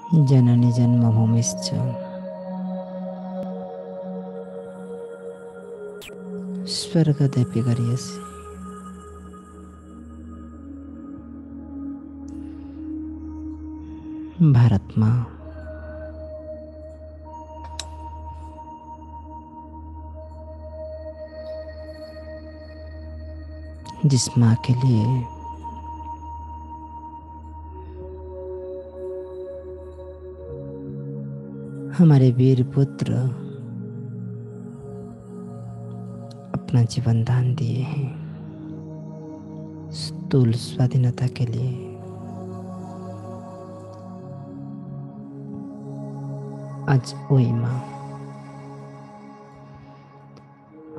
जननी जन्मभूमिश्च स्वर्गदपि गरीयसी। भारत माँ, जिस माँ के लिए हमारे वीर पुत्र अपना जीवन दान दिए हैं, स्थूल स्वाधीनता के लिए, आज वही माँ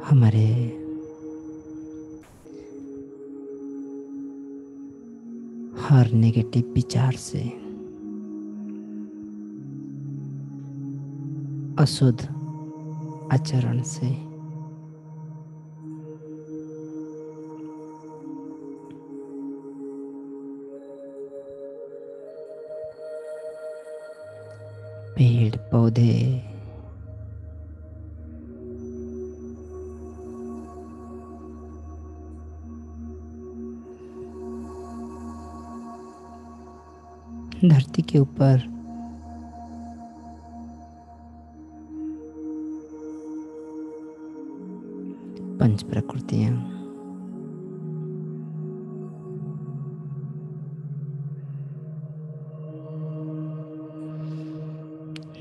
हमारे हर नेगेटिव विचार से, अशुद्ध आचरण से, पेड़ पौधे, धरती के ऊपर पंच प्रकृतियां,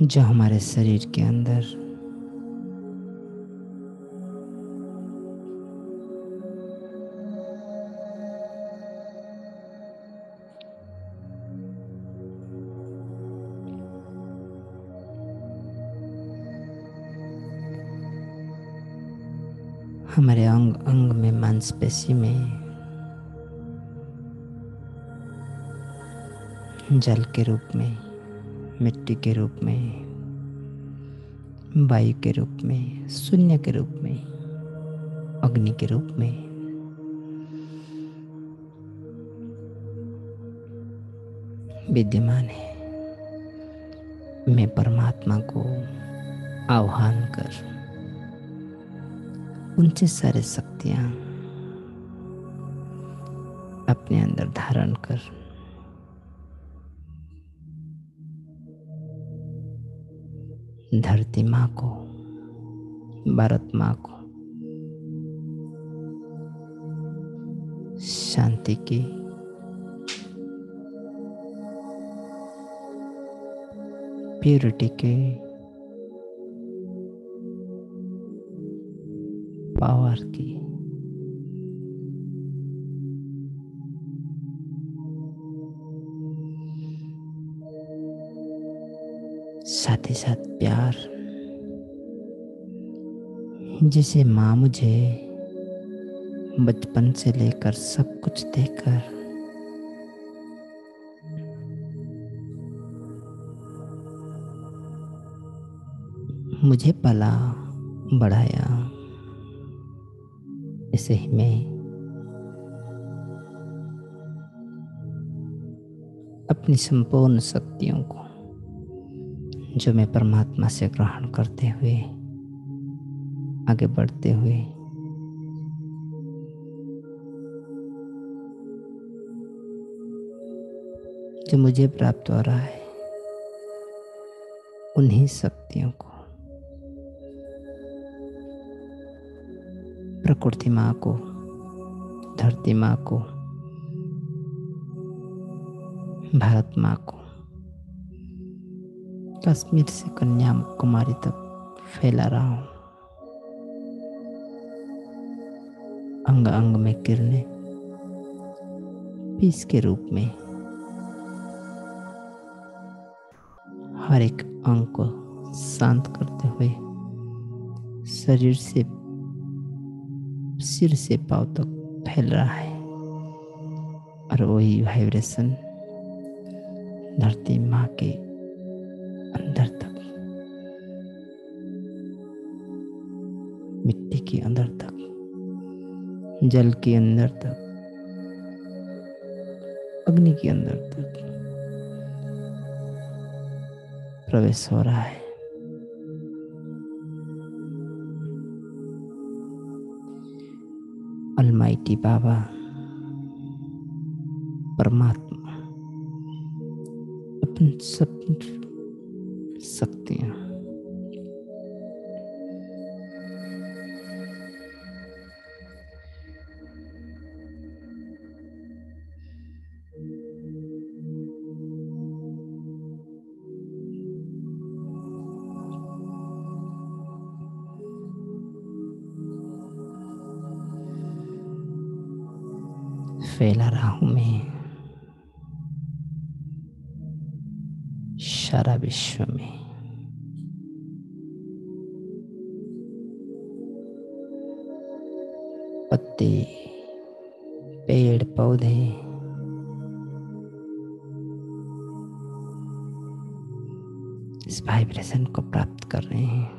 जो हमारे शरीर के अंदर हमारे अंग अंग में, मांसपेशी में जल के रूप में, मिट्टी के रूप में, वायु के रूप में, शून्य के रूप में, अग्नि के रूप में विद्यमान है। मैं परमात्मा को आह्वान कर उनसे सारे शक्तियां अपने अंदर धारण कर धरती माँ को, भारत माँ को शांति की, प्यूरिटी के, पावर की, साथ ही साथ प्यार, जिसे माँ मुझे बचपन से लेकर सब कुछ देकर मुझे पला बढ़ाया, ऐसे ही मैं अपनी संपूर्ण शक्तियों को जो मैं परमात्मा से ग्रहण करते हुए आगे बढ़ते हुए जो मुझे प्राप्त हो रहा है, उन्हीं शक्तियों को प्रकृति माँ को, धरती माँ को, भारत माँ को, कश्मीर से कन्याकुमारी तक फैला रहा हूँ। अंग अंग में किरणें पीस के रूप में हर एक अंग को शांत करते हुए शरीर से सिर से पांव तक फैल रहा है, और वही वाइब्रेशन धरती माँ के अंदर तक, मिट्टी के अंदर तक, जल के अंदर तक, अग्नि के अंदर तक प्रवेश हो रहा है। अलमाइटी बाबा परमात्मा अपन सब शक्तियां फैला रहा हूं मैं सारा विश्व में। पत्ते, पेड़ पौधे इस वाइब्रेशन को प्राप्त कर रहे हैं।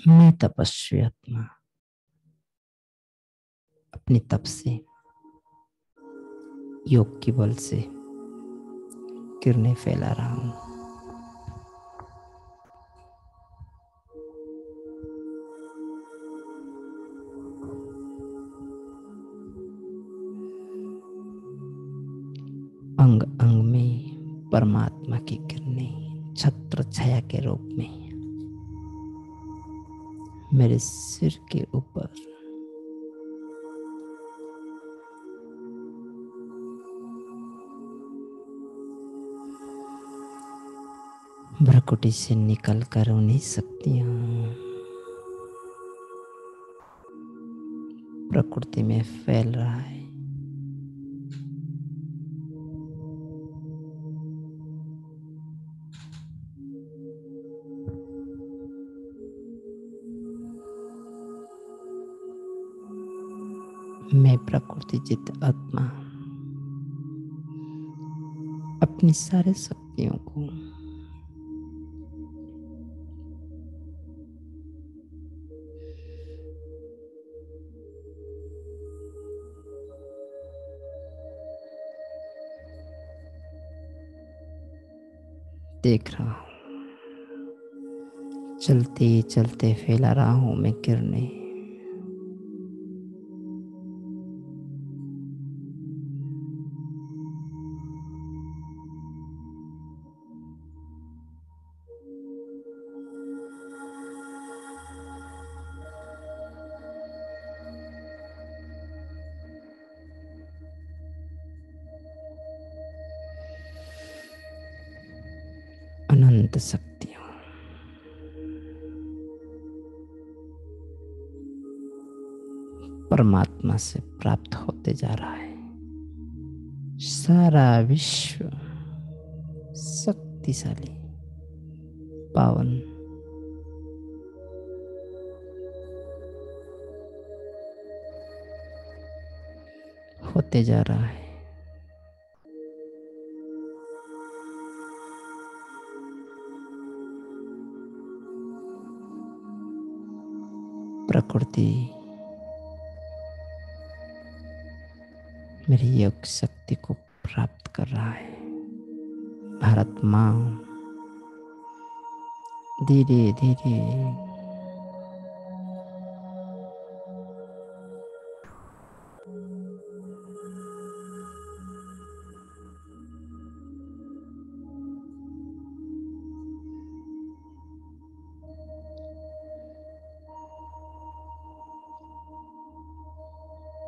मैं तपस्वी आत्मा अपनी तप से, योग के बल से किरणें फैला रहा हूं। अंग अंग में परमात्मा की किरणें छत्र छाया के रूप में मेरे सिर के ऊपर भ्रकुटी से निकलकर उन्हीं शक्तियां प्रकृति में फैल रहा है। मैं प्रकृति जित आत्मा अपनी सारी शक्तियों को देख रहा हूं। चलते चलते फैला रहा हूं मैं किरणें। अनंत शक्तियां परमात्मा से प्राप्त होते जा रहा है। सारा विश्व शक्तिशाली, पावन, होते जा रहा है। प्रकृति मेरी योग शक्ति को प्राप्त कर रहा है। भारत माँ धीरे धीरे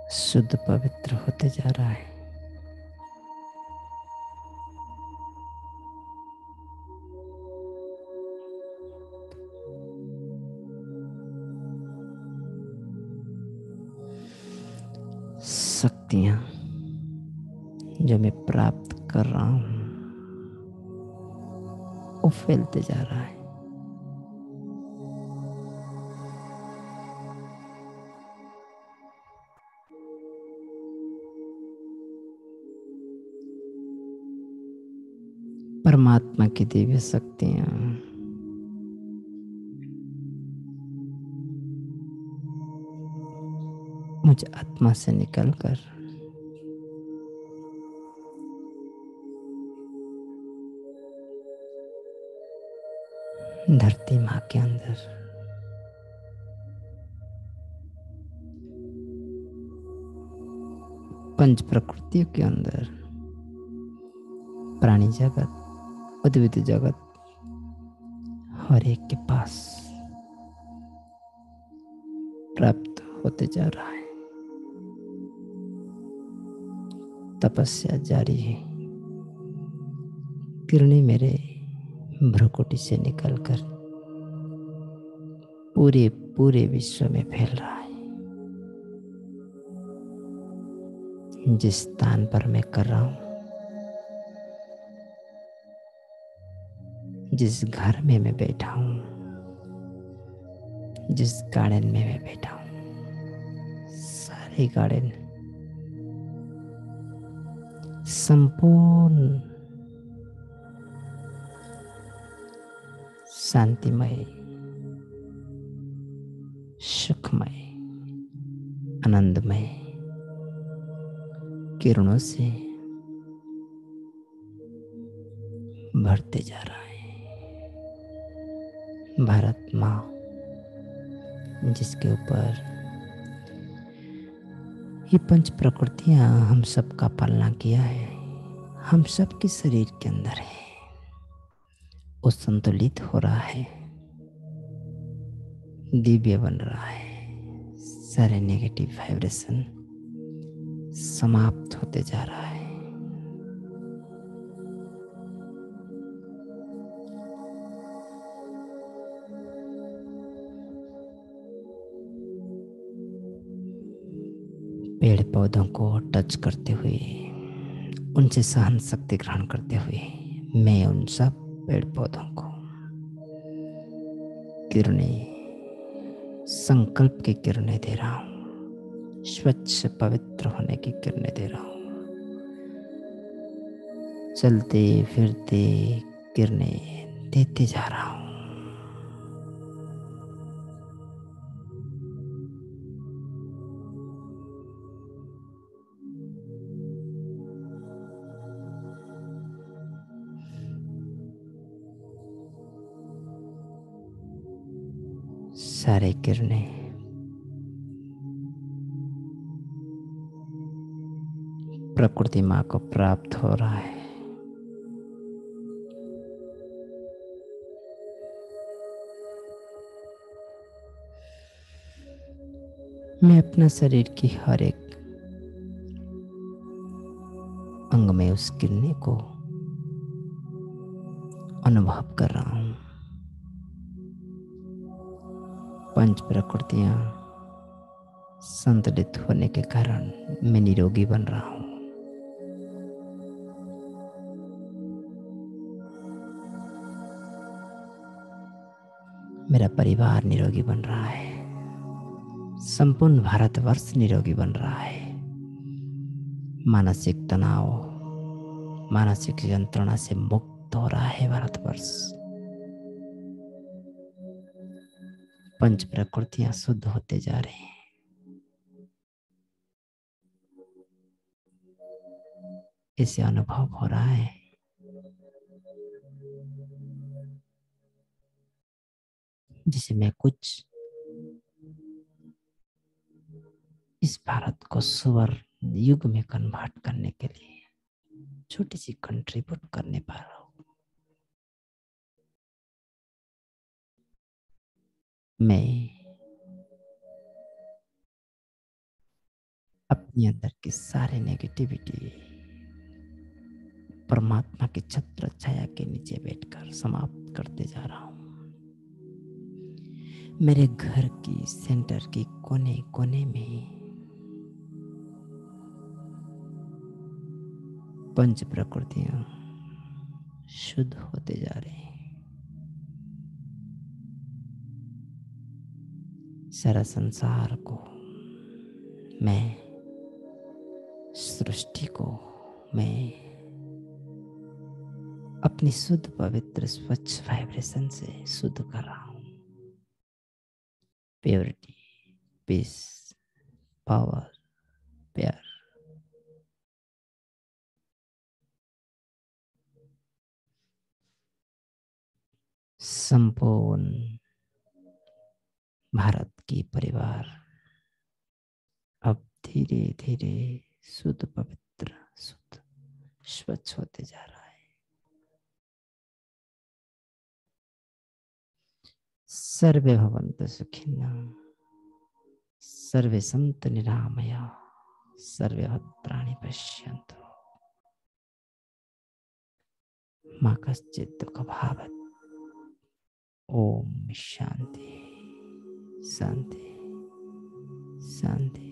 शुद्ध पवित्र होते जा रहा है। शक्तियां जो मैं प्राप्त कर रहा हूं वो फैलते जा रहा है। परमात्मा की दिव्य शक्तियां मुझ आत्मा से निकलकर धरती माँ के अंदर पंच प्रकृतियों के अंदर प्राणी जगत, उद्भिद जगत, हर एक के पास प्राप्त होते जा रहा है। तपस्या जारी है। किरणें मेरे भ्रुकुटी से निकलकर पूरे पूरे विश्व में फैल रहा है। जिस स्थान पर मैं कर रहा हूं, जिस घर में मैं बैठा हूं, जिस गार्डन में मैं बैठा हूं, सारे गार्डन संपूर्ण शांतिमय, सुखमय, आनंदमय किरणों से भरते जा रहा है। भारत माँ जिसके ऊपर ये पंच प्रकृतियां हम सबका पालना किया है, हम सबके शरीर के अंदर है, वो संतुलित हो रहा है, दिव्य बन रहा है। सारे नेगेटिव वाइब्रेशन समाप्त होते जा रहा है। पेड़ पौधों को टच करते हुए, उनसे सहन शक्ति ग्रहण करते हुए, मैं उन सब पेड़ पौधों को किरणें, संकल्प की किरणें दे रहा हूँ, स्वच्छ पवित्र होने की किरणें दे रहा हूँ। चलते फिरते किरणें देते जा रहा हूँ। सारे किरणें प्रकृति माँ को प्राप्त हो रहा है। मैं अपना शरीर की हर एक अंग में उस किरणें को अनुभव कर रहा हूँ। पंच प्रकृतियां संतुलित होने के कारण मैं निरोगी बन रहा हूँ। मेरा परिवार निरोगी बन रहा है। संपूर्ण भारतवर्ष निरोगी बन रहा है। मानसिक तनाव, मानसिक यंत्रणा से मुक्त हो रहा है भारतवर्ष। पंच प्रकृतियां शुद्ध होते जा रहे हैं। इसे अनुभव हो रहा है। जिसे मैं कुछ इस भारत को स्वर्ण युग में कन्वर्ट करने के लिए छोटी सी कंट्रीब्यूट करने पा रहा हूं। मैं अपने अंदर की सारे नेगेटिविटी परमात्मा के छत्र छाया के नीचे बैठकर समाप्त करते जा रहा हूं। मेरे घर की सेंटर की कोने कोने में पंच प्रकृतियां शुद्ध होते जा रहे हैं। सारा संसार को, मैं सृष्टि को, मैं अपनी शुद्ध पवित्र स्वच्छ वाइब्रेशन से शुद्ध कर रहा हूं। प्योरिटी, पीस, पावर, प्यार। संपूर्ण भारत की परिवार अब धीरे धीरे शुद्ध पवित्र शुद्ध स्वच्छ होते जा रहा है। सर्वे भवन्तु सुखिनः, सर्वे सन्तु निरामयाः, सर्वे भद्राणि पश्यन्तु मा कश्चित् दुःखभाग्। ओम शांति शांति शांति।